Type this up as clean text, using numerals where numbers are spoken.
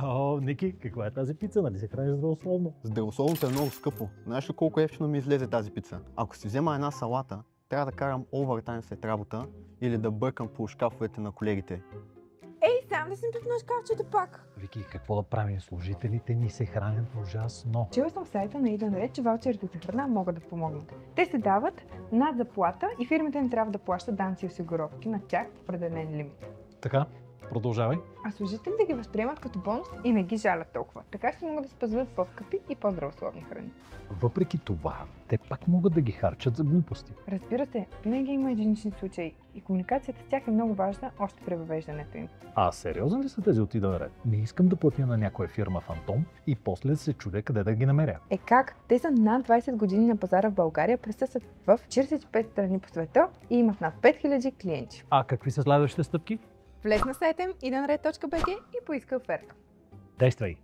О, Ники, каква е тази пица? Нали се храниш здравословно? Здравословното е много скъпо. Знаеш ли колко ефтино ми излезе тази пица? Ако си взема една салата, трябва да карам овертайм след работа или да бъркам по шкафовете на колегите. Ей, сам да съм пипнал шкафчето пак. Вики, какво да правим? Служителите ни се хранят ужасно. Чела съм в сайта на Eat and Read, че ваучерите за храна могат да помогнат. Те се дават над заплата и фирмите не трябва да плащат данъци и осигуровки на тях в определен лимит. Така, продължавай. А служителите ги възприемат като бонус и не ги жалят толкова. Така ще могат да спазват по-скъпи и по-здравословни храни. Въпреки това, те пак могат да ги харчат за глупости. Разбира се, винаги има единични случаи и комуникацията с тях е много важна още при въвеждането им. А сериозен ли са тези от Eat and Read? Не искам да платя на някоя фирма фантом и после да се чудя къде да ги намеря. Е как? Те са над 20 години на пазара в България, присъстват в 45 страни по света и имат над 5000 клиенти. А какви са следващите стъпки? Влез на сайта им eatanred.bg и поиска оферта. Действай!